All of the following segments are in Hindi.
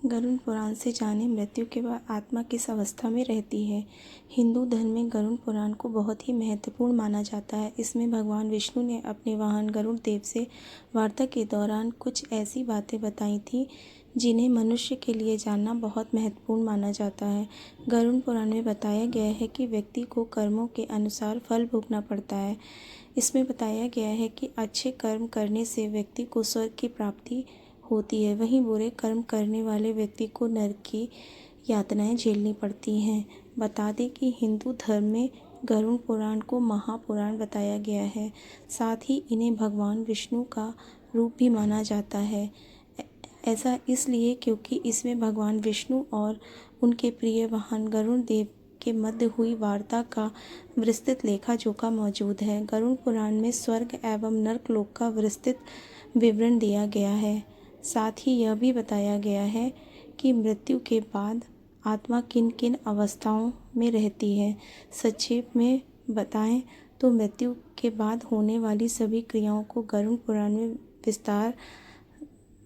गरुड़ पुराण से जाने मृत्यु के बाद आत्मा किस अवस्था में रहती है। हिंदू धर्म में गरुड़ पुराण को बहुत ही महत्वपूर्ण माना जाता है। इसमें भगवान विष्णु ने अपने वाहन गरुड़ देव से वार्ता के दौरान कुछ ऐसी बातें बताई थी जिन्हें मनुष्य के लिए जानना बहुत महत्वपूर्ण माना जाता है। गरुड़ पुराण में बताया गया है कि व्यक्ति को कर्मों के अनुसार फल भोगना पड़ता है। इसमें बताया गया है कि अच्छे कर्म करने से व्यक्ति को स्वर्ग की प्राप्ति होती है, वहीं बुरे कर्म करने वाले व्यक्ति को नरक की यातनाएं झेलनी पड़ती हैं। बता दें कि हिंदू धर्म में गरुड़ पुराण को महापुराण बताया गया है। साथ ही इन्हें भगवान विष्णु का रूप भी माना जाता है। ऐसा इसलिए क्योंकि इसमें भगवान विष्णु और उनके प्रिय वाहन गरुड़ देव के मध्य हुई वार्ता का विस्तृत लेखा जोखा मौजूद है। गरुड़ पुराण में स्वर्ग एवं नरक लोक का विस्तृत विवरण दिया गया है। साथ ही यह भी बताया गया है कि मृत्यु के बाद आत्मा किन किन अवस्थाओं में रहती है। संक्षेप में बताएं तो मृत्यु के बाद होने वाली सभी क्रियाओं को गरुड़ पुराण में विस्तार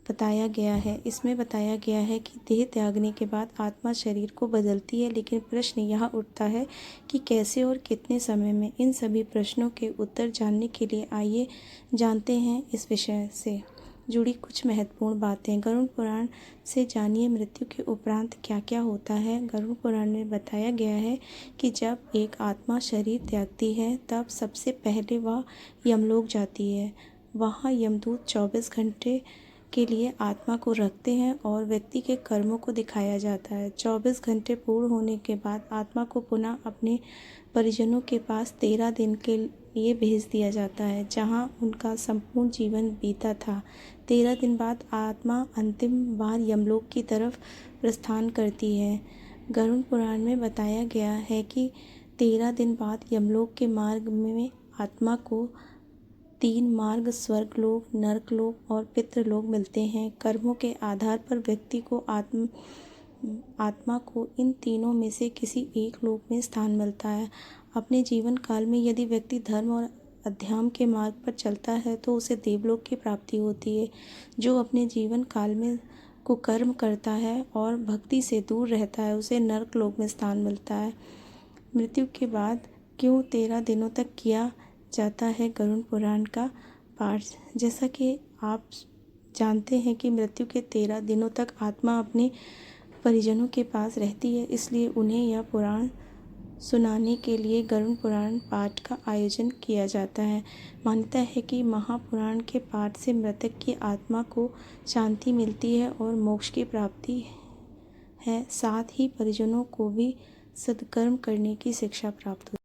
बताया गया है। इसमें बताया गया है कि देह त्यागने के बाद आत्मा शरीर को बदलती है, लेकिन प्रश्न यह उठता है कि कैसे और कितने समय में। इन सभी प्रश्नों के उत्तर जानने के लिए आइए जानते हैं इस विषय से जुड़ी कुछ महत्वपूर्ण बातें। गरुड़ पुराण से जानिए मृत्यु के उपरांत क्या क्या होता है। गरुड़ पुराण में बताया गया है कि जब एक आत्मा शरीर त्यागती है तब सबसे पहले वह यमलोक जाती है। वहाँ यमदूत 24 घंटे के लिए आत्मा को रखते हैं और व्यक्ति के कर्मों को दिखाया जाता है। 24 घंटे पूर्ण होने के बाद आत्मा को पुनः अपने परिजनों के पास 13 दिन के लिए भेज दिया जाता है, जहां उनका संपूर्ण जीवन बीता था। 13 दिन बाद आत्मा अंतिम बार यमलोक की तरफ प्रस्थान करती है। गरुड़ पुराण में बताया गया है कि 13 दिन बाद यमलोक के मार्ग में आत्मा को 3 मार्ग स्वर्गलोक, नरकलोक और पितृलोक मिलते हैं। कर्मों के आधार पर व्यक्ति को आत्मा को इन तीनों में से किसी एक लोक में स्थान मिलता है। अपने जीवन काल में यदि व्यक्ति धर्म और अध्यात्म के मार्ग पर चलता है तो उसे देवलोक की प्राप्ति होती है। जो अपने जीवन काल में कुकर्म करता है और भक्ति से दूर रहता है उसे नरक लोक में स्थान मिलता है। मृत्यु के बाद क्यों 13 दिनों तक किया जाता है गरुड़ पुराण का पाठ। जैसा कि आप जानते हैं कि मृत्यु के 13 दिनों तक आत्मा अपने परिजनों के पास रहती है, इसलिए उन्हें यह पुराण सुनाने के लिए गरुड़ पुराण पाठ का आयोजन किया जाता है। मान्यता है कि महापुराण के पाठ से मृतक की आत्मा को शांति मिलती है और मोक्ष की प्राप्ति है। साथ ही परिजनों को भी सत्कर्म करने की शिक्षा प्राप्त होती है।